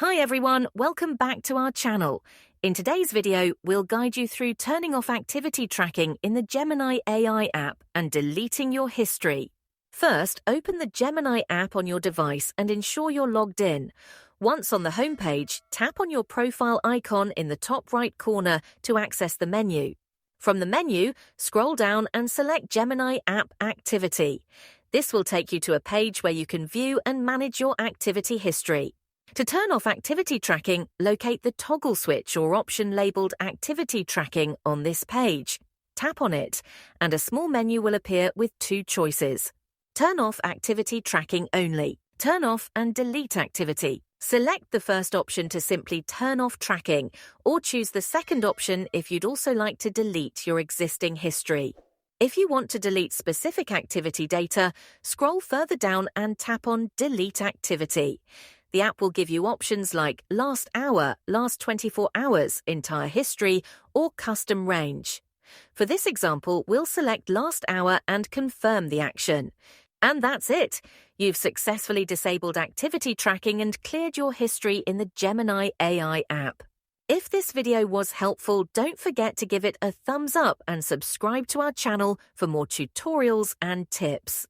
Hi everyone, welcome back to our channel. In today's video, we'll guide you through turning off activity tracking in the Gemini AI app and deleting your history. First, open the Gemini app on your device and ensure you're logged in. Once on the homepage, tap on your profile icon in the top right corner to access the menu. From the menu, scroll down and select Gemini App Activity. This will take you to a page where you can view and manage your activity history. To turn off activity tracking, locate the toggle switch or option labeled Activity Tracking on this page. Tap on it, and a small menu will appear with two choices. Turn off activity tracking only. Turn off and delete activity. Select the first option to simply turn off tracking, or choose the second option if you'd also like to delete your existing history. If you want to delete specific activity data, scroll further down and tap on Delete Activity. The app will give you options like last hour, last 24 hours, entire history, or custom range. For this example, we'll select last hour and confirm the action. And that's it. You've successfully disabled activity tracking and cleared your history in the Gemini AI app. If this video was helpful, don't forget to give it a thumbs up and subscribe to our channel for more tutorials and tips.